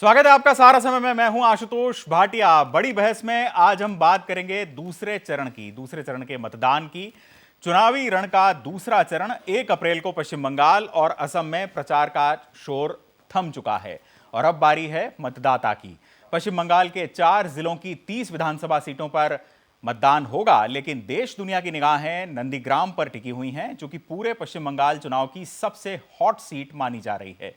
स्वागत है आपका सहारा समय में। मैं हूं आशुतोष भाटिया। बड़ी बहस में आज हम बात करेंगे दूसरे चरण के मतदान की। चुनावी रण का दूसरा चरण 1 अप्रैल को पश्चिम बंगाल और असम में प्रचार का शोर थम चुका है और अब बारी है मतदाता की। पश्चिम बंगाल के 4 जिलों की 30 विधानसभा सीटों पर मतदान होगा, लेकिन देश दुनिया की निगाहें नंदीग्राम पर टिकी हुई हैं, जो कि पूरे पश्चिम बंगाल चुनाव की सबसे हॉट सीट मानी जा रही है।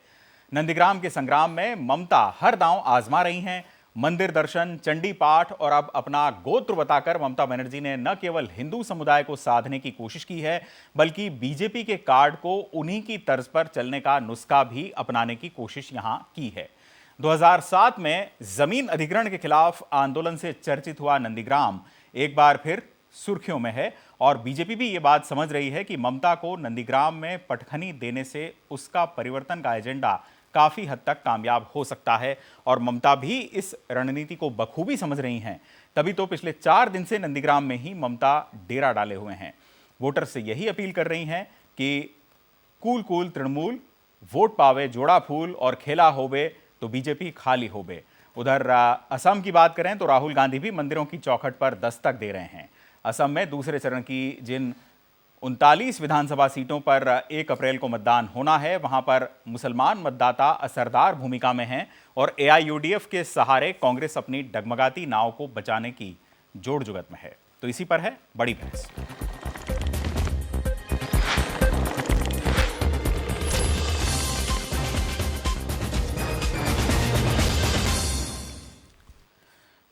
नंदीग्राम के संग्राम में ममता हर दांव आजमा रही हैं। मंदिर दर्शन, चंडी पाठ और अब अपना गोत्र बताकर ममता बनर्जी ने न केवल हिंदू समुदाय को साधने की कोशिश की है, बल्कि बीजेपी के कार्ड को उन्हीं की तर्ज पर चलने का नुस्खा भी अपनाने की कोशिश यहां की है। 2007 में जमीन अधिग्रहण के खिलाफ आंदोलन से चर्चित हुआ नंदीग्राम एक बार फिर सुर्खियों में है और बीजेपी भी ये बात समझ रही है कि ममता को नंदीग्राम में पटखनी देने से उसका परिवर्तन का एजेंडा काफी हद तक कामयाब हो सकता है और ममता भी इस रणनीति को बखूबी समझ रही हैं। तभी तो पिछले 4 दिन से नंदीग्राम में ही ममता डेरा डाले हुए हैं। वोटर से यही अपील कर रही हैं कि कूल कूल तृणमूल, वोट पावे जोड़ा फूल और खेला होबे तो बीजेपी खाली होबे। उधर असम की बात करें तो राहुल गांधी भी मंदिरों की चौखट पर दस्तक दे रहे हैं। असम में दूसरे चरण की जिन 39 विधानसभा सीटों पर 1 अप्रैल को मतदान होना है, वहां पर मुसलमान मतदाता असरदार भूमिका में हैं और एआईयूडीएफ के सहारे कांग्रेस अपनी डगमगाती नाव को बचाने की जोड़-जुगत में है। तो इसी पर है बड़ी बहस।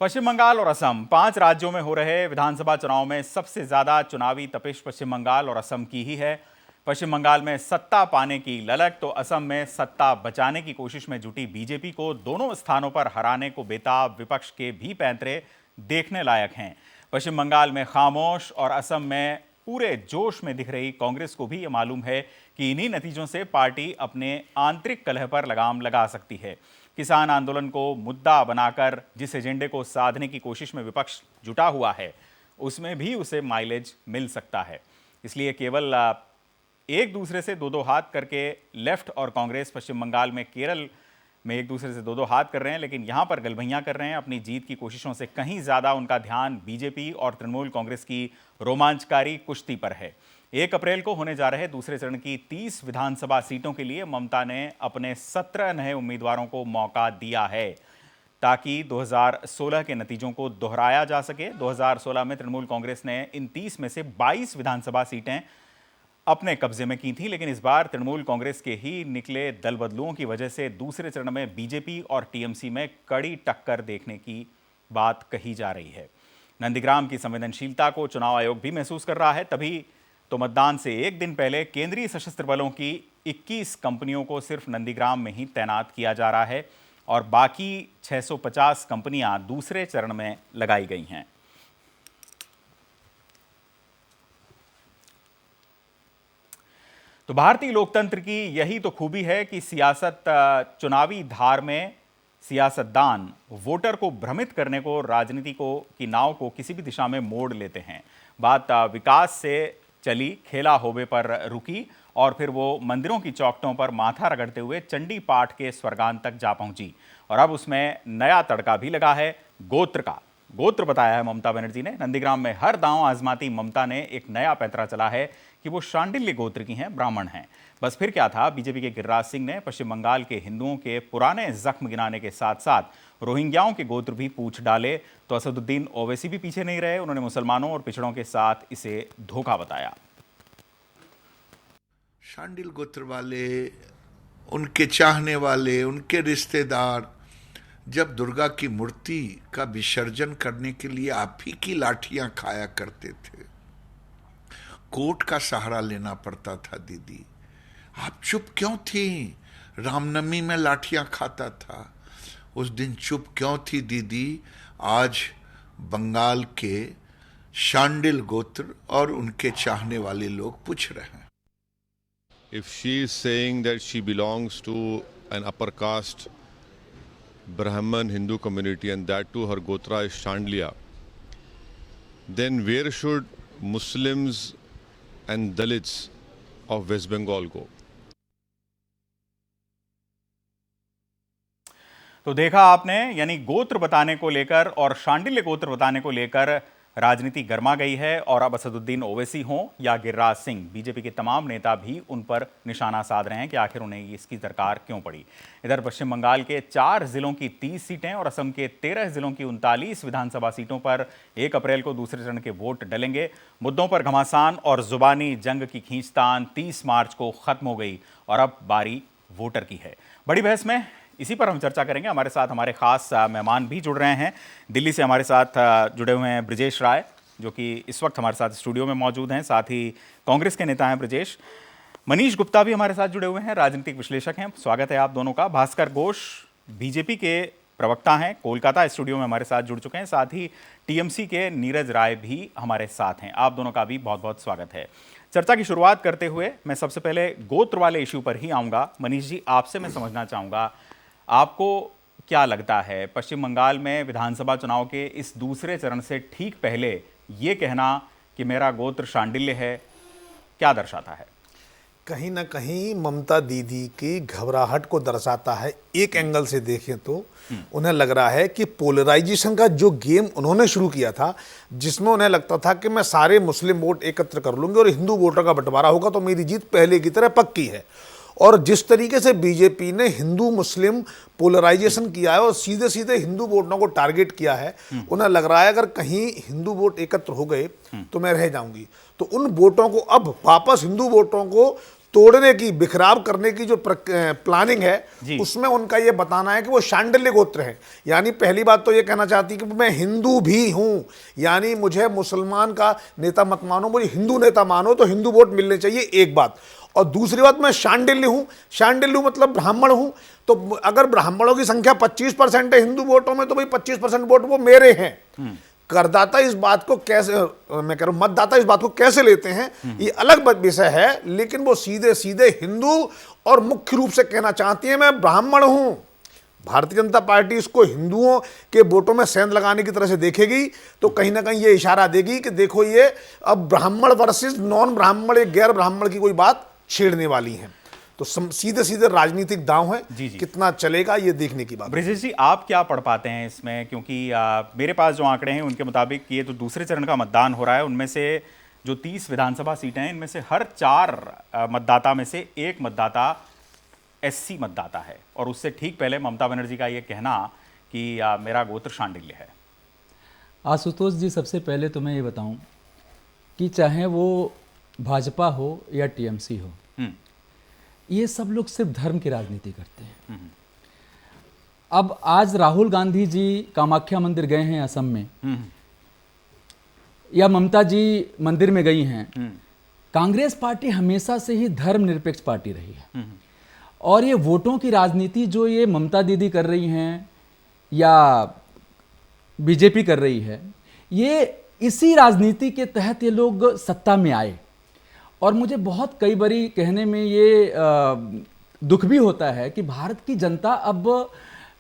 पश्चिम बंगाल और असम, 5 राज्यों में हो रहे विधानसभा चुनाव में सबसे ज्यादा चुनावी तपिश पश्चिम बंगाल और असम की ही है। पश्चिम बंगाल में सत्ता पाने की ललक तो असम में सत्ता बचाने की कोशिश में जुटी बीजेपी को दोनों स्थानों पर हराने को बेताब विपक्ष के भी पैंतरे देखने लायक हैं। पश्चिम बंगाल में खामोश और असम में पूरे जोश में दिख रही कांग्रेस को भी यह मालूम है कि इन्हीं नतीजों से पार्टी अपने आंतरिक कलह पर लगाम लगा सकती है। किसान आंदोलन को मुद्दा बनाकर जिस एजेंडे को साधने की कोशिश में विपक्ष जुटा हुआ है, उसमें भी उसे माइलेज मिल सकता है। इसलिए केवल एक दूसरे से 2-2 हाथ करके लेफ्ट और कांग्रेस पश्चिम बंगाल में, केरल में एक दूसरे से 2-2 हाथ कर रहे हैं, लेकिन यहां पर गलभैयां कर रहे हैं। अपनी जीत की कोशिशों से कहीं ज्यादा उनका ध्यान बीजेपी और तृणमूल कांग्रेस की रोमांचकारी कुश्ती पर है। 1 अप्रैल को होने जा रहे दूसरे चरण की 30 विधानसभा सीटों के लिए ममता ने अपने 17 नए उम्मीदवारों को मौका दिया है ताकि 2016 के नतीजों को दोहराया जा सके। 2016 में तृणमूल कांग्रेस ने इन 30 में से 22 विधानसभा सीटें अपने कब्जे में की थी, लेकिन इस बार तृणमूल कांग्रेस के ही निकले दल बदलुओं की वजह से दूसरे चरण में बीजेपी और टीएमसी में कड़ी टक्कर देखने की बात कही जा रही है। नंदीग्राम की संवेदनशीलता को चुनाव आयोग भी महसूस कर रहा है, तभी तो मतदान से एक दिन पहले केंद्रीय सशस्त्र बलों की 21 कंपनियों को सिर्फ नंदीग्राम में ही तैनात किया जा रहा है और बाकी 650 कंपनियां दूसरे चरण में लगाई गई हैं। तो भारतीय लोकतंत्र की यही तो खूबी है कि सियासत चुनावी धार में सियासतदान वोटर को भ्रमित करने को, राजनीति को की नाव को किसी भी दिशा में मोड़ लेते हैं। बात विकास से चली, खेला होबे पर रुकी और फिर वो मंदिरों की चौखटों पर माथा रगड़ते हुए चंडी पाठ के स्वर्गान तक जा पहुंची और अब उसमें नया तड़का भी लगा है गोत्र का। गोत्र बताया है ममता बनर्जी ने। नंदीग्राम में हर दांव आजमाती ममता ने एक नया पैंतरा चला है कि वो शांडिल्य गोत्र की हैं, ब्राह्मण हैं। बस फिर क्या था, बीजेपी के गिरिराज सिंह ने पश्चिम बंगाल के हिंदुओं के पुराने जख्म गिनाने के साथ साथ रोहिंग्याओं के गोत्र भी पूछ डाले तो असदुद्दीन ओवैसी भी पीछे नहीं रहे। उन्होंने मुसलमानों और पिछड़ों के साथ इसे धोखा बताया। शांडिल गोत्र वाले, उनके चाहने वाले, उनके रिश्तेदार जब दुर्गा की मूर्ति का विसर्जन करने के लिए आप ही की लाठियां खाया करते थे, कोर्ट का सहारा लेना पड़ता था। दीदी आप चुप क्यों थी? रामनवमी में लाठियां खाता था, उस दिन चुप क्यों थी दीदी? आज बंगाल के शांडिल गोत्र और उनके चाहने वाले लोग पूछ रहे हैं। If she is saying that she belongs to an upper caste Brahman Hindu community and that too her gotra is Shandliya, then where should Muslims and Dalits of West Bengal go? तो देखा आपने, यानी गोत्र बताने को लेकर और शांडिल्य गोत्र बताने को लेकर राजनीति गर्मा गई है। और अब असदुद्दीन ओवैसी हों या गिरिराज सिंह, बीजेपी के तमाम नेता भी उन पर निशाना साध रहे हैं कि आखिर उन्हें इसकी दरकार क्यों पड़ी। इधर पश्चिम बंगाल के 4 जिलों की 30 सीटें और असम के 13 जिलों की 39 विधानसभा सीटों पर 1 अप्रैल को दूसरे चरण के वोट डलेंगे। मुद्दों पर घमासान और जुबानी जंग की खींचतान 30 मार्च को खत्म हो गई और अब बारी वोटर की है। बड़ी बहस में इसी पर हम चर्चा करेंगे। हमारे साथ हमारे खास मेहमान भी जुड़ रहे हैं। दिल्ली से हमारे साथ जुड़े हुए हैं ब्रिजेश राय, जो कि इस वक्त हमारे साथ स्टूडियो में मौजूद हैं। साथ ही कांग्रेस के नेता हैं ब्रिजेश। मनीष गुप्ता भी हमारे साथ जुड़े हुए हैं, राजनीतिक विश्लेषक हैं। स्वागत है आप दोनों का। भास्कर घोष बीजेपी के प्रवक्ता हैं, कोलकाता स्टूडियो में हमारे साथ जुड़ चुके हैं। साथ ही टीएमसी के नीरज राय भी हमारे साथ हैं। आप दोनों का भी बहुत बहुत स्वागत है। चर्चा की शुरुआत करते हुए मैं सबसे पहले गोत्र वाले इश्यू पर ही आऊँगा। मनीष जी, आपसे मैं समझना चाहूँगा, आपको क्या लगता है पश्चिम बंगाल में विधानसभा चुनाव के इस दूसरे चरण से ठीक पहले ये कहना कि मेरा गोत्र शांडिल्य है क्या दर्शाता है? कहीं ना कहीं ममता दीदी की घबराहट को दर्शाता है। एक एंगल से देखें तो उन्हें लग रहा है कि पोलराइजेशन का जो गेम उन्होंने शुरू किया था, जिसमें उन्हें लगता था कि मैं सारे मुस्लिम वोट एकत्र कर लूंगी और हिंदू वोटर का बंटवारा होगा तो मेरी जीत पहले की तरह पक्की है, और जिस तरीके से बीजेपी ने हिंदू मुस्लिम पोलराइजेशन किया है और सीधे सीधे हिंदू वोटों को टारगेट किया है, उन्हें लग रहा है अगर कहीं हिंदू वोट एकत्र हो गए तो मैं रह जाऊंगी। तो उन वोटों को अब वापस हिंदू वोटों को तोड़ने की, बिखराव करने की जो प्लानिंग है, उसमें उनका ये बताना है कि वो शांडिल्य गोत्र है। यानी पहली बात तो ये कहना चाहती कि मैं हिंदू भी हूं, यानी मुझे मुसलमान का नेता मत मानो, मुझे हिंदू नेता मानो, तो हिंदू वोट मिलने चाहिए, एक बात। और दूसरी बात, मैं शांडिल्य हूं, शांडिल्य मतलब ब्राह्मण हूं, तो अगर ब्राह्मणों की संख्या 25% है हिंदू वोटों में, तो भाई 25% वोट वो मेरे हैं। करदाता इस बात को कैसे, मैं कह रहा हूं मतदाता इस बात को कैसे लेते हैं ये अलग विषय है, लेकिन वो सीधे सीधे हिंदू और मुख्य रूप से कहना चाहती है मैं ब्राह्मण हूं। भारतीय जनता पार्टी इसको हिंदुओं के वोटों में सेंध लगाने की तरह से देखेगी, तो कहीं ना कहीं ये इशारा देगी कि देखो ये अब ब्राह्मण वर्सेस नॉन ब्राह्मण, एक गैर ब्राह्मण की कोई बात छेड़ने वाली है। तो सीधे सीधे राजनीतिक दांव है। कितना चलेगा ये देखने की बात। ब्रिजेश जी, आप क्या पढ़ पाते हैं इसमें? क्योंकि मेरे पास जो आंकड़े हैं उनके मुताबिक ये तो दूसरे चरण का मतदान हो रहा है, उनमें से जो 30 विधानसभा सीटें हैं, इनमें से हर 4 मतदाता में से 1 मतदाता एससी मतदाता है। और उससे ठीक पहले ममता बनर्जी का ये कहना कि मेरा गोत्र शांडिल्य है। आशुतोष जी, सबसे पहले तो मैं ये बताऊं कि चाहे वो भाजपा हो या टीएमसी हो, ये सब लोग सिर्फ धर्म की राजनीति करते हैं। अब आज राहुल गांधी जी कामाख्या मंदिर गए हैं असम में, या ममता जी मंदिर में गई हैं, कांग्रेस पार्टी हमेशा से ही धर्मनिरपेक्ष पार्टी रही है। और ये वोटों की राजनीति जो ये ममता दीदी कर रही हैं या बीजेपी कर रही है, ये इसी राजनीति के तहत ये लोग सत्ता में आए। और मुझे बहुत कई बारी कहने में ये दुख भी होता है कि भारत की जनता अब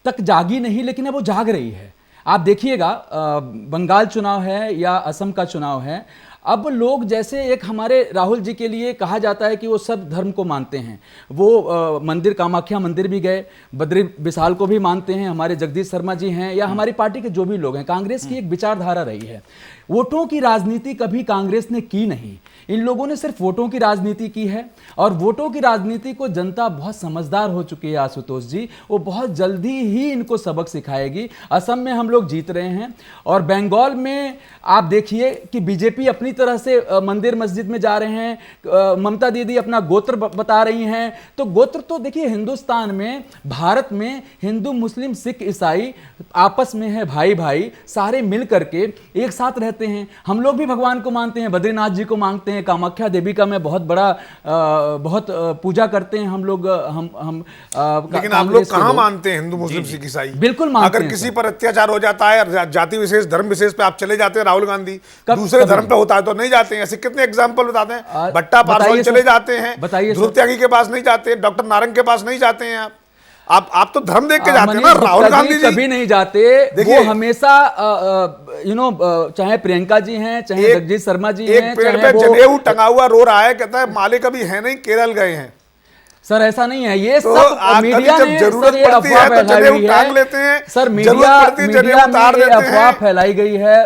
तक जागी नहीं, लेकिन अब वो जाग रही है। आप देखिएगा, बंगाल चुनाव है या असम का चुनाव है, अब लोग जैसे एक हमारे राहुल जी के लिए कहा जाता है कि वो सब धर्म को मानते हैं, वो मंदिर कामाख्या मंदिर भी गए, बद्री विशाल को भी मानते हैं, हमारे जगदीश शर्मा जी हैं या हमारी पार्टी के जो भी लोग हैं। कांग्रेस की एक विचारधारा रही है। वोटों की राजनीति कभी कांग्रेस ने की नहीं, इन लोगों ने सिर्फ वोटों की राजनीति की है। और वोटों की राजनीति को जनता बहुत समझदार हो चुकी है आशुतोष जी, वो बहुत जल्दी ही इनको सबक सिखाएगी। असम में हम लोग जीत रहे हैं और बंगाल में आप देखिए कि बीजेपी अपनी तरह से मंदिर मस्जिद में जा रहे हैं, ममता दीदी अपना गोत्र बता रही हैं। तो गोत्र तो देखिए हिंदुस्तान में, भारत में हिंदू मुस्लिम सिख ईसाई आपस में है भाई भाई, सारे मिल करके एक साथ रहते हैं। हम लोग भी भगवान को मानते हैं, बद्रीनाथ जी को मानते हैं, कामाख्या देवी का मैं बहुत बड़ा बहुत पूजा करते हैं हम लोग। लेकिन आप लोग कहां मानते हैं हिंदू मुस्लिम सिख ईसाई? बिल्कुल मानते हैं। अगर किसी पर अत्याचार हो जाता है, जाति विशेष धर्म विशेष पे आप चले जाते हैं, राहुल गांधी दूसरे धर्म पे होता है तो नहीं जाते हैं। ऐसे कितने एग्जाम्पल बताते हैं। भट्टा पासवान चले जाते हैं, ध्रुव त्यागी के पास नहीं जाते, डॉक्टर नारंग के पास नहीं जाते हैं। आप तो धर्म देख के जाते हैं ना। राहुल गांधी जी कभी नहीं जाते, वो हमेशा चाहे प्रियंका जी हैं, चाहे जगदीश शर्मा जी हैं, एक पेड़ पे जनेऊ टंगा हुआ रो रहा है, कहता है माले कभी है नहीं, केरल गए हैं। सर ऐसा नहीं है, ये तो सब आप मीडिया जब ने जरूरत सर ये पड़ती अफवाह है तो फैलाई जनेऊ हुई टांग है लेते हैं, सर। जरूरत मीडिया पड़ती है मीडिया जनेऊ में उतार ये देते अफवाह हैं। फैलाई गई है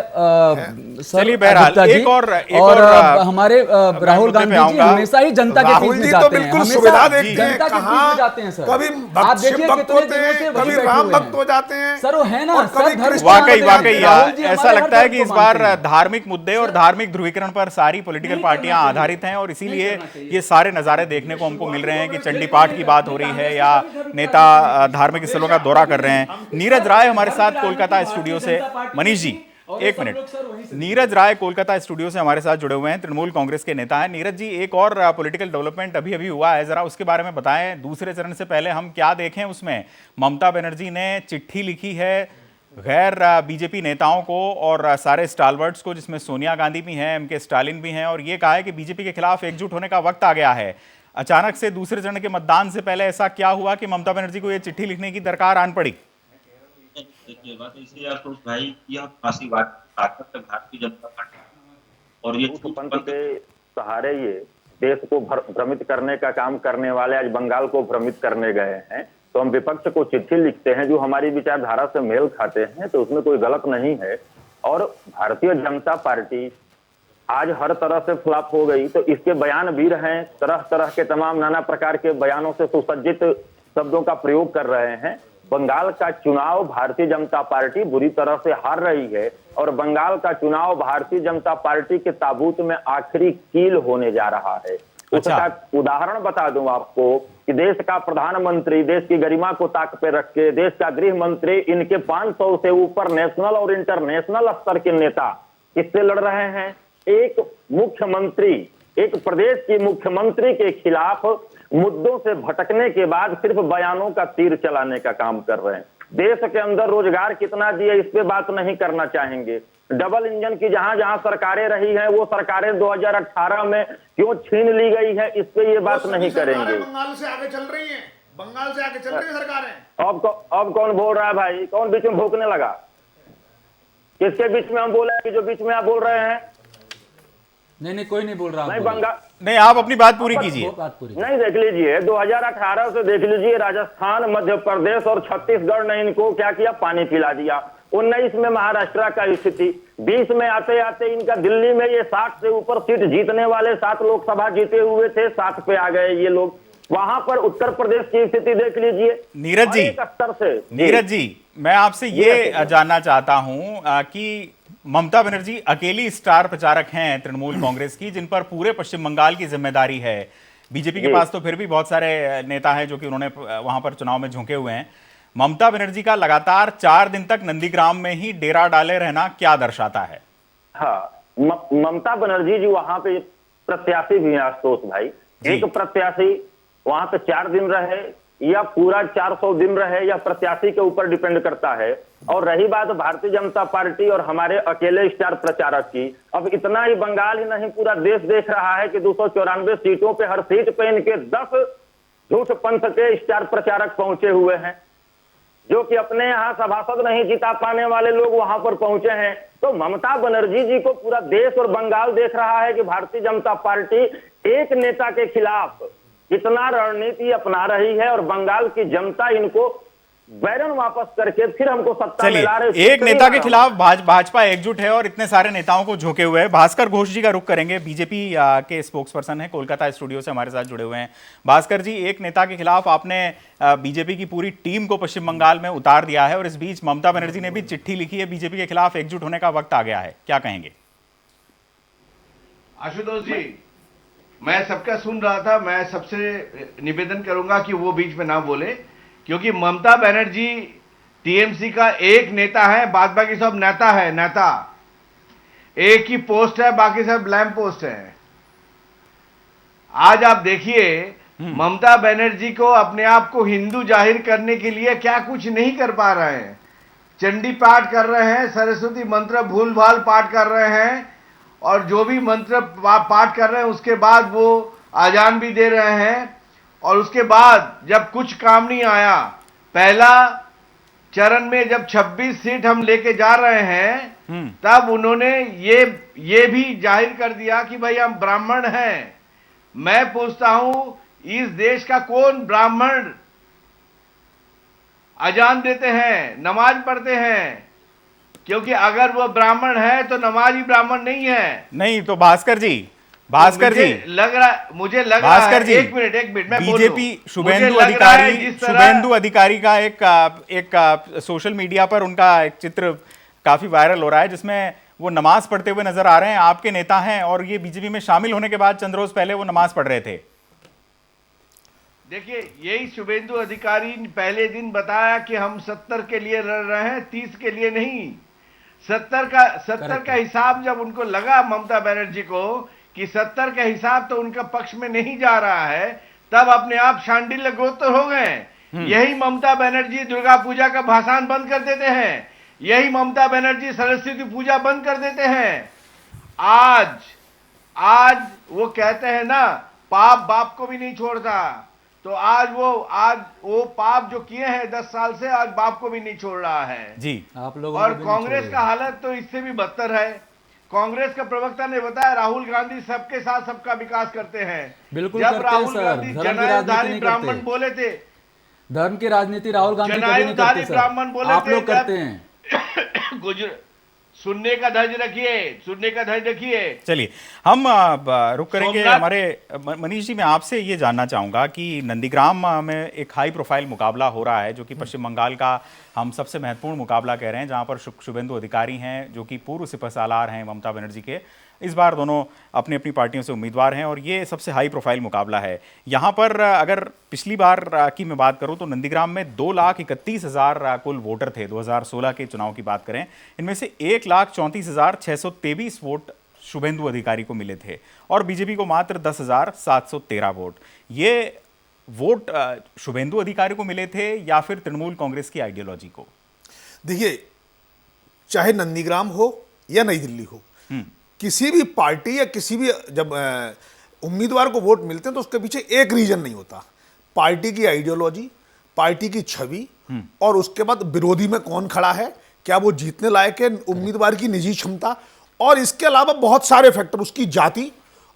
सर चलिए बहरहाल, गुप्ता जी। एक और और मैं हमारे राहुल मुद्दे पे गांधी जी आऊंगा। हमेशा ही जनता के बीच राहुल में जी तो जाते हैं, बिल्कुल हमेशा सुविधा देखते हैं, जनता के बीच कहाँ में जाते हैं सर। कभी आप शिव देखिए भक्त कितने होते दिनों से हैं, वहीं कभी बैठे राम हुए भक्त हो हैं जाते हैं सर। वो है ना और सर, कभी धर्म कृष्ण वाकई भक्त वाकई हैं। राहुल जी ऐसा हमारे हर लगता है धर्म कि को इस बार मानते हैं। धार्मिक मुद्दे और धार्मिक ध्रुवीकरण पर सारी पॉलिटिकल नहीं पार्टियां करना आधारित चाहिए। हैं और इसीलिए नहीं करना चाहिए। ये सारे नज़ारे देखने को हमको मिल रहे हैं कि चंडी पाठ की बात हो रही है या नेता धार्मिक स्थलों का दौरा कर रहे हैं। नीरज राय हमारे साथ कोलकाता स्टूडियो से, मनीष जी एक मिनट, नीरज राय कोलकाता स्टूडियो से हमारे साथ जुड़े हुए हैं, तृणमूल कांग्रेस के नेता हैं। नीरज जी, एक और पॉलिटिकल डेवलपमेंट अभी अभी हुआ है, जरा उसके बारे में बताएं। दूसरे चरण से पहले हम क्या देखें उसमें? ममता बनर्जी ने चिट्ठी लिखी है गैर बीजेपी नेताओं को और सारे स्टालवर्ड्स को, जिसमें सोनिया गांधी भी हैं, एमके स्टालिन भी हैं, और ये कहा है कि बीजेपी के खिलाफ एकजुट होने का वक्त आ गया है। अचानक से दूसरे चरण के मतदान से पहले ऐसा क्या हुआ कि ममता बनर्जी को ये चिट्ठी लिखने की दरकार आन पड़ी? देखिए, बात ऐसी है आशुतोष भाई, यह फांसीवाद ताकत है भारतीय जनता पार्टी, और ये पंथ के सहारे ये देश को भ्रमित करने का काम करने वाले आज बंगाल को भ्रमित करने गए हैं। तो हम विपक्ष को चिट्ठी लिखते हैं जो हमारी विचारधारा से मेल खाते हैं, तो उसमें कोई गलत नहीं है। और भारतीय जनता पार्टी आज हर तरह से फ्लॉप हो गई, तो इसके बयान भी रहे, तरह तरह के तमाम नाना प्रकार के बयानों से सुसज्जित शब्दों का प्रयोग कर रहे हैं। बंगाल का चुनाव भारतीय जनता पार्टी बुरी तरह से हार रही है, और बंगाल का चुनाव भारतीय जनता पार्टी के ताबूत में आखिरी कील होने जा रहा है। उसका उदाहरण बता दूं आपको कि देश का प्रधानमंत्री देश की गरिमा को ताक पे रख के, देश का गृह मंत्री, इनके 500 से ऊपर नेशनल और इंटरनेशनल स्तर के नेता किससे लड़ रहे हैं? एक मुख्यमंत्री, एक प्रदेश की मुख्यमंत्री के खिलाफ मुद्दों से भटकने के बाद सिर्फ बयानों का तीर चलाने का काम कर रहे हैं। देश के अंदर रोजगार कितना दिए इस पे बात नहीं करना चाहेंगे। डबल इंजन की जहां जहां सरकारें रही हैं, वो सरकारें 2018 में क्यों छीन ली गई है, इस पे ये बात नहीं करेंगे। बंगाल से आगे चल रही हैं, बंगाल से आगे चल रही है सरकारें। अब कौन बोल रहा है भाई? कौन बीच में भूकने लगा? किसके बीच में हम बोले कि जो बीच में आप बोल रहे हैं? नहीं कोई नहीं बोल रहा। नहीं, बंगाल नहीं, आप अपनी बात पूरी कीजिए। नहीं, देख लीजिए 2018 से देख लीजिए, राजस्थान, मध्य प्रदेश और छत्तीसगढ़ ने इनको क्या किया? पानी पिला दिया। 19 में महाराष्ट्र का स्थिति, 20 में आते आते इनका दिल्ली में ये 60 से ऊपर सीट जीतने वाले, 7 लोकसभा जीते हुए थे, 7 पे आ गए ये लोग। वहां पर उत्तर प्रदेश की स्थिति देख लीजिए नीरज जी, स्तर से। नीरज जी, मैं आपसे ये जानना चाहता हूं कि ममता बनर्जी अकेली स्टार प्रचारक हैं तृणमूल कांग्रेस की, जिन पर पूरे पश्चिम बंगाल की जिम्मेदारी है। बीजेपी के पास तो फिर भी बहुत सारे नेता हैं जो कि उन्होंने वहां पर चुनाव में झोंके हुए हैं। ममता बनर्जी का लगातार 4 दिन तक नंदीग्राम में ही डेरा डाले रहना क्या दर्शाता है? हाँ, ममता बनर्जी जी वहां पे प्रत्याशी भी हैं आशुतोष भाई। एक प्रत्याशी वहां पे 4 दिन रहे या पूरा 400 दिन रहे, या प्रत्याशी के ऊपर डिपेंड करता है। और रही बात भारतीय जनता पार्टी और हमारे अकेले स्टार प्रचारक की, अब इतना ही बंगाल ही नहीं पूरा देश देख रहा है कि 294 सीटों पे हर सीट पे इनके 10 झूठ पंथ के स्टार प्रचारक पहुंचे हुए हैं, जो कि अपने यहाँ सभासद नहीं जिता पाने वाले लोग वहां पर पहुंचे हैं। तो ममता बनर्जी जी को पूरा देश और बंगाल देख रहा है कि भारतीय जनता पार्टी एक नेता के खिलाफ कितना रणनीति अपना रही है, और बंगाल की जनता इनको बैरन वापस करके फिर हमको सत्ता में ला रहे। चलिए, एक नेता के खिलाफ भाजपा एकजुट है और इतने सारे नेताओं को झोंके हुए हैं। भास्कर घोष जी का रुख करेंगे, बीजेपी के स्पोक्स पर्सन है, कोलकाता स्टूडियो से हमारे साथ जुड़े हुए हैं। भास्कर जी, एक नेता के खिलाफ आपने बीजेपी की पूरी टीम को पश्चिम बंगाल में उतार दिया है, और इस बीच ममता बनर्जी ने भी चिट्ठी लिखी है, बीजेपी के खिलाफ एकजुट होने का वक्त आ गया है, क्या कहेंगे? आशुतोष जी, मैं सबका सुन रहा था। मैं सबसे निवेदन करूंगा कि वो बीच में ना बोले, क्योंकि ममता बनर्जी टीएमसी का एक नेता है, बाद बाकी सब नेता है। नेता एक ही पोस्ट है, बाकी सब लैंप पोस्ट है। आज आप देखिए, ममता बनर्जी को अपने आप को हिंदू जाहिर करने के लिए क्या कुछ नहीं कर पा रहे हैं। चंडी पाठ कर रहे हैं, सरस्वती मंत्र भूल भाल पाठ कर रहे हैं, और जो भी मंत्र पाठ कर रहे हैं उसके बाद वो आजान भी दे रहे हैं। और उसके बाद जब कुछ काम नहीं आया, पहला चरण में जब 26 सीट हम लेके जा रहे हैं, तब उन्होंने ये भी जाहिर कर दिया कि भाई हम ब्राह्मण हैं। मैं पूछता हूं इस देश का कौन ब्राह्मण अजान देते हैं, नमाज पढ़ते हैं? क्योंकि अगर वो ब्राह्मण है तो नमाजी ब्राह्मण नहीं है। नहीं तो भास्कर जी, भास्कर जी मुझे लग रहा भास्कर है, जी, एक मिनट मैं बोलूं। बीजेपी मुझे शुभेंदु लग रहा है अधिकारी, जिस तरह शुभेंदु अधिकारी का एक सोशल मीडिया पर उनका एक चित्र काफी वायरल हो रहा है जिसमें वो नमाज पढ़ते हुए नजर आ रहे हैं। आपके नेता हैं और ये बीजेपी में शामिल होने के बाद चंद रोज पहले वो नमाज पढ़ रहे थे। देखिए, यही शुभेंदु अधिकारी ने पहले दिन बताया कि हम 70 के लिए लड़ रहे हैं, 30 के लिए नहीं। 70 का हिसाब जब उनको लगा ममता बनर्जी को कि 70 का हिसाब तो उनका पक्ष में नहीं जा रहा है, तब अपने आप शांडिल्य गोत्र हो गए। यही ममता बनर्जी दुर्गा पूजा का भाषण बंद कर देते हैं, यही ममता बनर्जी सरस्वती पूजा बंद कर देते हैं। आज वो कहते हैं ना, पाप बाप को भी नहीं छोड़ता, तो आज वो पाप जो किए हैं 10 साल से, आज बाप को भी नहीं छोड़ रहा है जी। आप लोग और कांग्रेस का हालत तो इससे भी बदतर है। कांग्रेस का प्रवक्ता ने बताया राहुल गांधी सबके साथ सबका विकास करते हैं। बिल्कुल जब करते हैं राहुल सर, गांधी धर्म की राजनीति जनाधारी नहीं ब्राह्मण करते। बोले थे, धर्म की राजनीति राहुल गांधी कभी नहीं करते जनाधारी सर, ब्राह्मण बोले आप थे, लोग करते हैं। सुनने का धैर्य रखिए। चलिए हम रुक करेंगे। सोमनाथ- हमारे मनीष जी, मैं आपसे ये जानना चाहूंगा कि नंदीग्राम में एक हाई प्रोफाइल मुकाबला हो रहा है जो कि पश्चिम बंगाल का हम सबसे महत्वपूर्ण मुकाबला कह रहे हैं, जहां पर शुभेंदु अधिकारी हैं जो कि पूर्व सिपहसालार हैं ममता बनर्जी के। इस बार दोनों अपनी अपनी पार्टियों से उम्मीदवार हैं और ये सबसे हाई प्रोफाइल मुकाबला है। यहाँ पर अगर पिछली बार की मैं बात करूँ तो नंदीग्राम में 2,31,000 कुल वोटर थे 2016 के चुनाव की बात करें। इनमें से 1,34,623 वोट शुभेंदु अधिकारी को मिले थे और बीजेपी को मात्र 10,713 वोट। ये वोट शुभेंदु अधिकारी को मिले थे या फिर तृणमूल कांग्रेस की आइडियोलॉजी को? देखिए, चाहे नंदीग्राम हो या नई दिल्ली हो, किसी भी पार्टी या किसी भी जब उम्मीदवार को वोट मिलते हैं तो उसके पीछे एक रीजन नहीं होता। पार्टी की आइडियोलॉजी, पार्टी की छवि और उसके बाद विरोधी में कौन खड़ा है, क्या वो जीतने लायक है, उम्मीदवार की निजी क्षमता, और इसके अलावा बहुत सारे फैक्टर, उसकी जाति,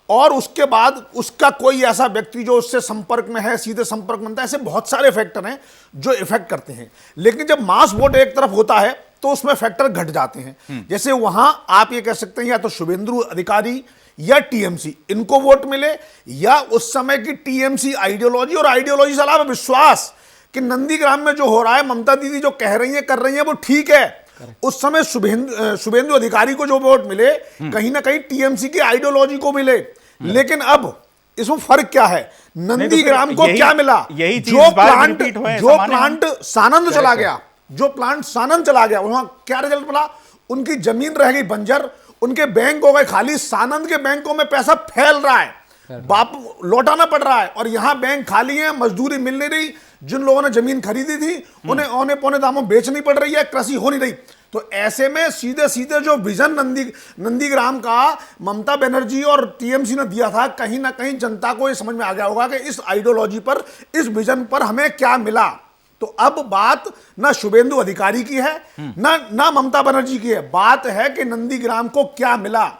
और उसके बाद उसका कोई ऐसा व्यक्ति जो उससे संपर्क में है, सीधे संपर्क में है। ऐसे बहुत सारे फैक्टर हैं जो इफेक्ट करते हैं। लेकिन जब मास वोट एक तरफ होता है तो उसमें फैक्टर घट जाते हैं। जैसे वहां आप ये कह सकते हैं या तो शुभेंदु अधिकारी या टीएमसी इनको वोट मिले, या उस समय की टीएमसी आइडियोलॉजी और आइडियोलॉजी से अलावा विश्वास कि नंदीग्राम में जो हो रहा है, ममता दीदी जो कह रही है कर रही है वो ठीक है। उस समय शुभेंदु अधिकारी को जो वोट मिले कहीं ना कहीं टीएमसी की आइडियोलॉजी को मिले। लेकिन अब इसमें फर्क क्या है, नंदीग्राम को क्या मिला? जो प्लांट सानंद चला गया, वहां क्या रिजल्ट मिला? उनकी जमीन रह गई बंजर, उनके बैंक हो गए खाली, सानंद के बैंकों में पैसा फैल रहा है, बाप लौटाना पड़ रहा है, और यहां बैंक खाली है, मजदूरी मिल नहीं रही, जिन लोगों ने जमीन खरीदी थी उन्हें औने पौने दामों बेचनी पड़ रही है, कृषि हो नहीं रही। तो ऐसे में सीधे सीधे जो विजन नंदीग्राम का ममता बनर्जी और टीएमसी ने दिया था, कहीं ना कहीं जनता को ये समझ में आ गया होगा कि इस आइडियोलॉजी पर, इस विजन पर हमें क्या मिला। तो अब बात ना शुभेंदु अधिकारी की है ना ममता बनर्जी की है, बात है कि नंदीग्राम को क्या मिला।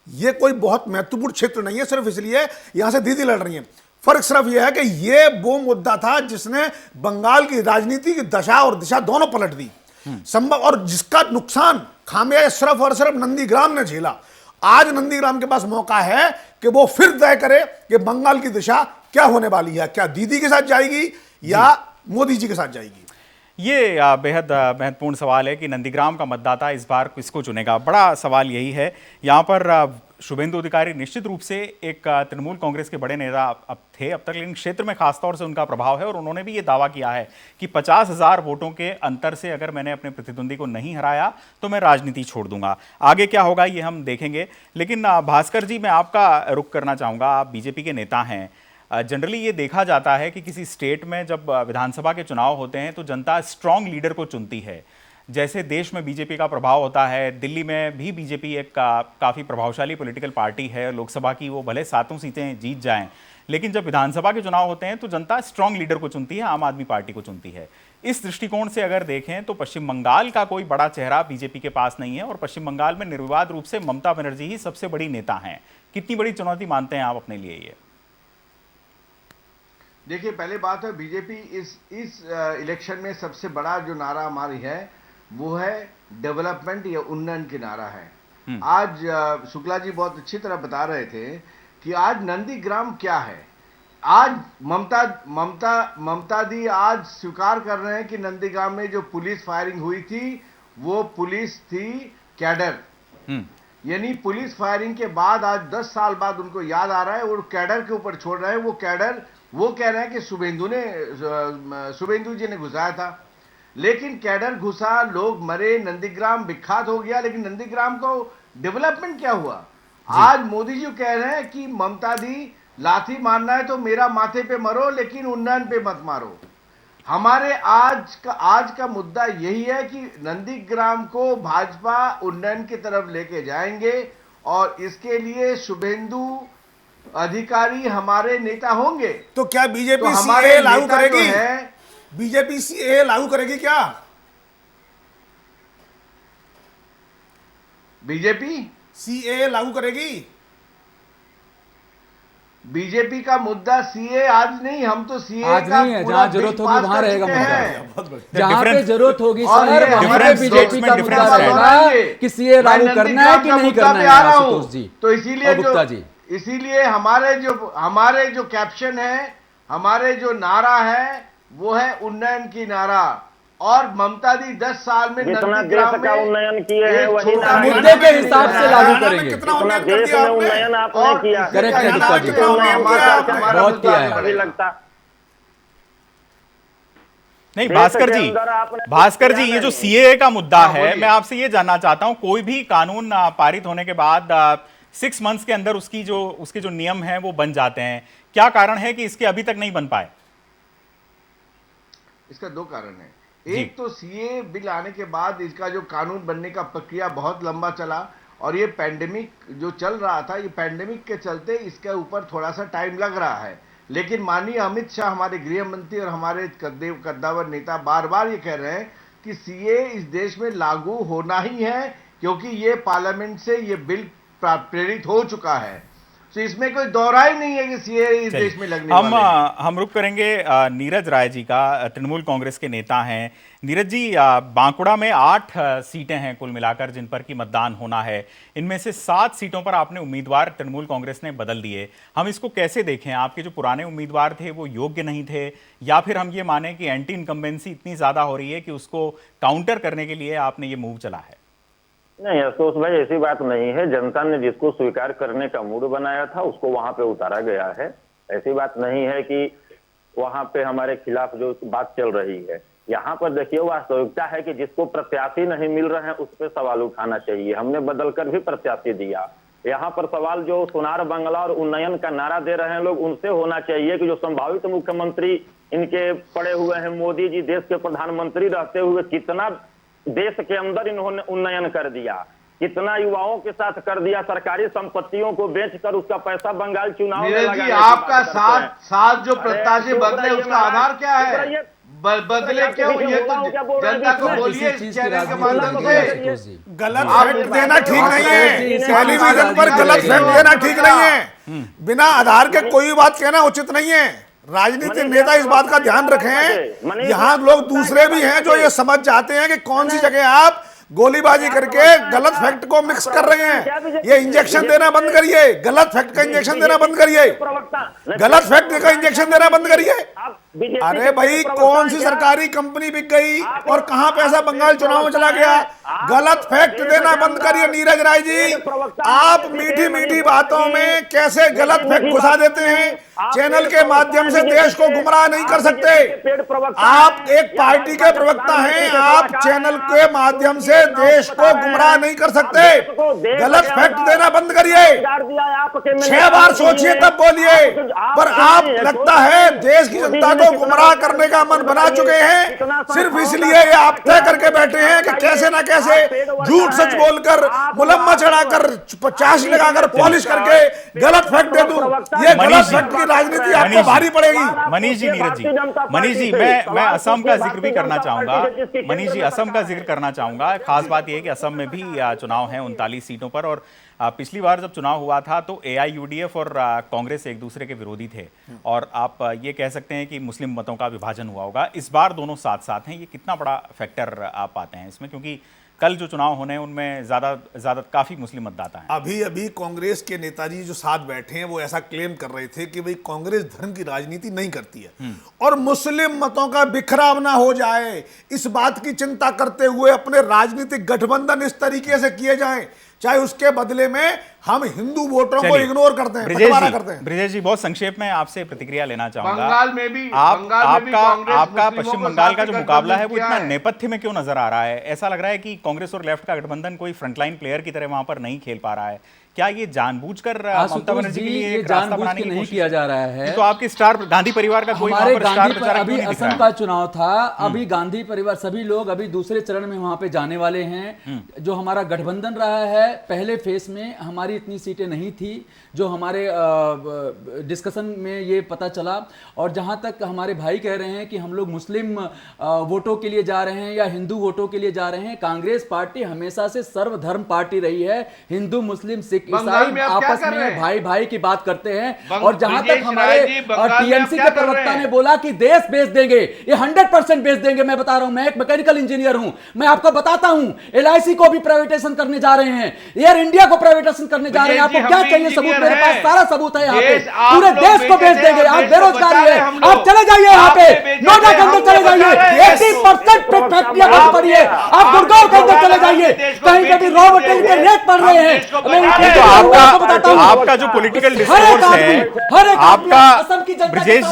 यह कोई बहुत महत्वपूर्ण क्षेत्र नहीं है सिर्फ इसलिए यहां से दीदी लड़ रही है। फर्क सिर्फ यह है कि यह वो मुद्दा था जिसने बंगाल की राजनीति की दशा और दिशा दोनों पलट दी संभव, और जिसका नुकसान खामियाजा सिर्फ और सिर्फ नंदीग्राम ने झेला। आज नंदीग्राम के पास मौका है कि वो फिर तय करे कि बंगाल की दिशा क्या होने वाली है, क्या दीदी के साथ जाएगी या मोदी जी के साथ जाएगी। ये बेहद महत्वपूर्ण सवाल है कि नंदीग्राम का मतदाता इस बार किसको चुनेगा। बड़ा सवाल यही है। यहाँ पर शुभेंदु अधिकारी निश्चित रूप से एक तृणमूल कांग्रेस के बड़े नेता अब थे अब तक, लेकिन क्षेत्र में खासतौर से उनका प्रभाव है और उन्होंने भी ये दावा किया है कि 50,000 वोटों के अंतर से अगर मैंने अपने प्रतिद्वंदी को नहीं हराया तो मैं राजनीति छोड़ दूंगा। आगे क्या होगा ये हम देखेंगे। लेकिन भास्कर जी, मैं आपका रुख करना चाहूँगा। आप बीजेपी के नेता हैं। जनरली ये देखा जाता है कि किसी स्टेट में जब विधानसभा के चुनाव होते हैं तो जनता स्ट्रांग लीडर को चुनती है। जैसे देश में बीजेपी का प्रभाव होता है, दिल्ली में भी बीजेपी एक काफ़ी प्रभावशाली पॉलिटिकल पार्टी है। लोकसभा की वो भले 7 सीटें जीत जाएं, लेकिन जब विधानसभा के चुनाव होते हैं तो जनता स्ट्रांग लीडर को चुनती है, आम आदमी पार्टी को चुनती है। इस दृष्टिकोण से अगर देखें तो पश्चिम बंगाल का कोई बड़ा चेहरा बीजेपी के पास नहीं है और पश्चिम बंगाल में निर्विवाद रूप से ममता बनर्जी ही सबसे बड़ी नेता हैं। कितनी बड़ी चुनौती मानते हैं आप अपने लिए ये? देखिए, पहले बात है, बीजेपी इस इलेक्शन में सबसे बड़ा जो नारा हमारी है वो है डेवलपमेंट या उन्नयन की नारा है। आज शुक्ला जी बहुत अच्छी तरह बता रहे थे कि आज नंदीग्राम क्या है। आज ममता दी आज स्वीकार कर रहे हैं कि नंदीग्राम में जो पुलिस फायरिंग हुई थी वो पुलिस थी कैडर, यानी पुलिस फायरिंग के बाद आज 10 साल बाद उनको याद आ रहा है और कैडर के ऊपर छोड़ रहे हैं। वो कैडर वो कह रहे हैं कि शुभेंदु जी ने घुसाया था, लेकिन कैडर घुसा, लोग मरे, नंदीग्राम विख्यात हो गया, लेकिन नंदीग्राम को डेवलपमेंट क्या हुआ? आज मोदी जी कह रहे हैं कि ममता दी लाठी मारना है तो मेरा माथे पे मरो, लेकिन उन्नयन पे मत मारो। हमारे आज का मुद्दा यही है कि नंदीग्राम को भाजपा उन्नयन की तरफ लेके जाएंगे और इसके लिए शुभेंदु अधिकारी हमारे नेता होंगे। तो क्या बीजेपी तो हमारे सीएए लागू नेता करेगी? जो है, बीजेपी सीएए लागू करेगी क्या? बीजेपी सीएए लागू करेगी? बीजेपी का मुद्दा सीए आज नहीं, हम तो सीए आज का नहीं है, पूरा जहां जरूरत बिल होगी पास वहां कर रहेगा चुके मुद्दा। हैं। जहां पे Different- जरूरत होगी और सर, ये वहां पे different बीजेपी का statement, मुद्दा different रहेगा कि सीए लागू करना है कि नहीं करना है, आशुतोष जी तो इसीलिए और गुप्ता जी। इसीलिए हमारे जो कैप्शन है, हमारे जो नारा है वो है उन्नयन की नारा। और ममता दी 10 साल में जितना नंदीग्राम देश का में उन्नयन किए हैं एक वही छोटा नारा। मुद्दे के हिसाब से लागू हरियाणा में करेंगे। कितना अपना उन्नयन कर देश दिया में आपने? उन्नयन आपने और किया। करेक्ट है गुप्ता जी, हमारा बहुत मुद्दा किया है। नहीं लगता नहीं देश भास्कर के जी, अंदर आपने भास्कर किया जी, ये जो नहीं। सीएए का मुद्दा हाँ, है, बोलिए। मैं आपसे ये जानना चाहता हूं, कोई भी कानून पारित होने के बाद 6 मंथ्स के अंदर उसके जो नियम हैं वो बन जाते हैं, क्या कारण है कि इसके अभी तक नहीं बन पाए? इसका 2 कारण है। एक तो सीए बिल आने के बाद इसका जो कानून बनने का प्रक्रिया बहुत लंबा चला और ये पैंडेमिक जो चल रहा था, ये पैंडेमिक के चलते इसके ऊपर थोड़ा सा टाइम लग रहा है। लेकिन माननीय अमित शाह, हमारे गृह मंत्री और हमारे कद्दावर नेता बार बार ये कह रहे हैं कि सीए इस देश में लागू होना ही है, क्योंकि ये पार्लियामेंट से ये बिल प्रेरित हो चुका है। तो इसमें कोई दोहराई नहीं है कि सीए इस देश में लगने वाले हैं। हम रुक करेंगे नीरज राय जी का, तृणमूल कांग्रेस के नेता हैं। नीरज जी, बांकुड़ा में 8 सीटें हैं कुल मिलाकर जिन पर की मतदान होना है। इनमें से 7 सीटों पर आपने उम्मीदवार तृणमूल कांग्रेस ने बदल दिए। हम इसको कैसे देखें? आपके जो पुराने उम्मीदवार थे वो योग्य नहीं थे, या फिर हम ये माने कि एंटी इनकम्बेंसी इतनी ज्यादा हो रही है कि उसको काउंटर करने के लिए आपने ये मूव चला है? नहीं आशुतोष भाई, ऐसी बात नहीं है। जनता ने जिसको स्वीकार करने का मूड बनाया था उसको वहां पे उतारा गया है। ऐसी बात नहीं है कि वहां पे हमारे खिलाफ जो बात चल रही है। यहाँ पर देखिए, वास्तविकता है कि जिसको प्रत्याशी नहीं मिल रहे हैं उस पर सवाल उठाना चाहिए। हमने बदलकर भी प्रत्याशी दिया। यहाँ पर सवाल जो सोनार बंगला और उन्नयन का नारा दे रहे हैं लोग, उनसे होना चाहिए कि जो संभावित मुख्यमंत्री इनके पड़े हुए हैं, मोदी जी देश के प्रधानमंत्री रहते हुए कितना देश के अंदर इन्होंने उन्नयन कर दिया, कितना युवाओं के साथ कर दिया, सरकारी संपत्तियों को बेचकर उसका पैसा बंगाल चुनाव में नीरज लगाने जी, की आपका बात करते हैं। साथ जो अरे, प्रत्याशी चुप बदले रहिए उसका आधार महाराज, क्या चुप है? रहिए। बदले क्यों? ये तो जनता को बोलिए किसी चीज की चैनल के राजनीति माध्यम नहीं है, से। आशुतोष जी। गलत आप फैक्ट बात देना ठीक करो, नहीं आप है। बात करो, टेलीविजन पर आप गलत बात फैक्ट करो। देना ठीक नहीं है। बिना आधार के कोई बात कहना उचित नहीं है। राजनीतिक नेता इस बात का ध्यान रखें। यहाँ लोग दूसरे भी हैं जो ये समझ जाते हैं कि कौन सी जगह आप गोलीबाजी करके गलत फैक्ट को मिक्स कर रहे हैं। ये इंजेक्शन देना बंद करिए, गलत फैक्ट का इंजेक्शन देना बंद करिए, गलत फैक्ट का इंजेक्शन देना बंद करिए। अरे भाई, कौन सी सरकारी कंपनी बिक गई और कहां पैसा बंगाल चुनाव में चला गया? गलत फैक्ट देना बंद करिए नीरज राय जी। आप मीठी मीठी बातों में कैसे गलत फैक्ट घुसा देते हैं? चैनल के माध्यम से देश को गुमराह नहीं कर सकते। आप एक पार्टी के प्रवक्ता हैं, आप चैनल के माध्यम से देश को गुमराह नहीं कर सकते। गलत फैक्ट देना बंद करिए। 6 बार सोचिए तब बोलिए। पर आप लगता है देश की जनता को गुमराह करने का मन बना चुके हैं। सिर्फ इसलिए ये आप तय करके बैठे हैं कि कैसे ना कैसे झूठ सच बोलकर, मुलम्मा चढ़ाकर, 50 लगाकर, पॉलिश करके गलत फैक्ट दे दूं। ये गलत फैक्ट की राजनीति आपको भारी पड़ेगी। मनीष जी, नीरज जी, मनीष जी, मैं असम का जिक्र भी करना चाहूंगा। मनीष जी, असम का जिक्र करना चाहूंगा। खास बात यह है कि असम में भी चुनाव है 39 सीटों पर, और पिछली बार जब चुनाव हुआ था तो AIUDF और कांग्रेस एक दूसरे के विरोधी थे, और आप ये कह सकते हैं कि मुस्लिम मतों का विभाजन हुआ होगा। इस बार दोनों साथ साथ हैं, ये कितना बड़ा फैक्टर आप पाते हैं इसमें, क्योंकि कल जो चुनाव होने हैं उनमें ज्यादा काफी मुस्लिम मतदाता हैं। अभी कांग्रेस के नेताजी जो साथ बैठे हैं वो ऐसा क्लेम कर रहे थे कि भाई कांग्रेस धर्म की राजनीति नहीं करती है और मुस्लिम मतों का बिखराव ना हो जाए, इस बात की चिंता करते हुए अपने राजनीतिक गठबंधन इस तरीके से किए जाएं, चाहे उसके बदले में हम हिंदू वोटरों को इग्नोर करते हैं, बंटवारा करते हैं। ब्रिजेश जी, बहुत संक्षेप में आपसे प्रतिक्रिया लेना चाहूंगा। बंगाल में भी आपका पश्चिम बंगाल का जो मुकाबला है वो इतना नेपथ्य में क्यों नजर आ रहा है? ऐसा लग रहा है कि कांग्रेस और लेफ्ट का गठबंधन कोई फ्रंटलाइन प्लेयर की तरह वहां पर नहीं खेल पा रहा है। क्या ये जानबूझकर ममता बनर्जी के लिए एक रास्ता बनाने की कोशिश किया जा रहा है? तो आपके स्टार गांधी परिवार का कोई वहां पर स्टार प्रचारक अभी असम का चुनाव था, अभी गांधी परिवार सभी लोग अभी दूसरे चरण में वहां पे जाने वाले हैं। जो हमारा गठबंधन रहा है, पहले फेस में हमारी इतनी सीटें नहीं थी, जो हमारे डिस्कशन में ये पता चला। और जहां तक हमारे भाई कह रहे हैं कि हम लोग मुस्लिम वोटों के लिए जा रहे हैं या हिंदू वोटों के लिए जा रहे हैं, कांग्रेस पार्टी हमेशा से सर्वधर्म पार्टी रही है। हिंदू, मुस्लिम, सिख, ईसाई आपस में भाई भाई की बात करते हैं। और जहां तक हमारे TMC के प्रवक्ता ने बोला कि देश बेच देंगे, ये 100% बेच देंगे। मैं बता रहा हूं, मैं एक मैकेनिकल इंजीनियर हूं, मैं आपको बताता हूं, LIC को भी प्राइवेटाइजेशन करने जा रहे हैं, एयर इंडिया को प्राइवेटाइजेशन करने जा रहे हैं। आपको क्या चाहिए सबूत? मेरे पास सारा सबूत है। यहाँ पे पूरे देश को बेच देंगे। आप बेरोजगारी है, आप चले जाइए यहाँ पे नोएडा के अंदर चले जाइए, 80% पे फैक्ट्रियां बंद पड़ी है। आप गुड़गांव के अंदर चले जाइए, कहीं पे भी रॉ मटेरियल के रेट बढ़ रहे हैं। तो आपका जो पॉलिटिकल डिस्कोर्स है, आपका ब्रिजेश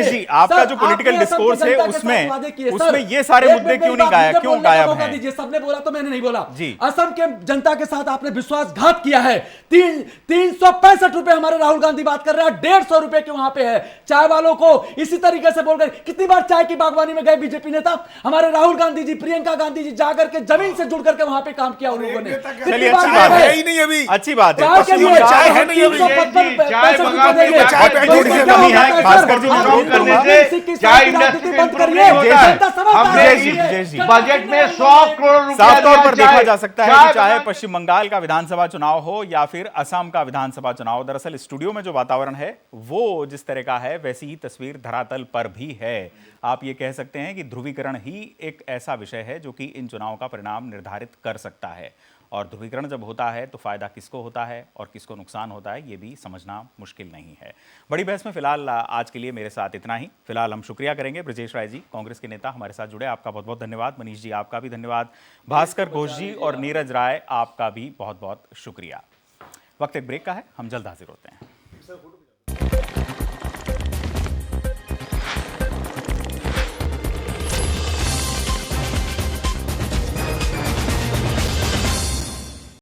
जी, आपका जो पॉलिटिकल डिस्कोर्स है उसमें ये सारे मुद्दे क्यों नहीं गायब हैं? सबने बोला तो मैंने नहीं बोला जी। असम के जनता के साथ आपने विश्वासघात किया है। 365 रुपए हमारे राहुल गांधी बात कर रहे हैं, 150 रुपए के वहां पे है। चाय वालों को इसी तरीके से बोल गए। कितनी बार चाय की बागवानी में गए बीजेपी नेता? हमारे राहुल गांधी जी, प्रियंका गांधी जी जाकर के जमीन से जुड़ करके वहां पे काम किया उन लोगों ने। चलिए, अच्छी बात है, ही नहीं अभी अच्छी बात है। चाय है नहीं अभी, बजट में 100 करोड़ रुपए साफ तौर पर देखा जा सकता है कि चाहे पश्चिम बंगाल का विधानसभा चुनाव हो या फिर असम का विधानसभा चुनाव, दरअसल स्टूडियो में जो वातावरण है वो जिस तरह का है वैसी ही तस्वीर धरातल पर भी है। आप ये कह सकते हैं कि ध्रुवीकरण ही एक ऐसा विषय है जो कि इन चुनाव का परिणाम निर्धारित कर सकता है, और ध्रुवीकरण जब होता है तो फायदा किसको होता है और किसको नुकसान होता है ये भी समझना मुश्किल नहीं है। बड़ी बहस में फिलहाल आज के लिए मेरे साथ इतना ही। फिलहाल हम शुक्रिया करेंगे ब्रजेश राय जी, कांग्रेस के नेता, हमारे साथ जुड़े, आपका बहुत बहुत धन्यवाद। मनीष जी, आपका भी धन्यवाद। भास्कर घोष जी और नीरज राय, आपका भी बहुत बहुत शुक्रिया। वक्त एक ब्रेक का है, हम जल्द हाजिर होते हैं।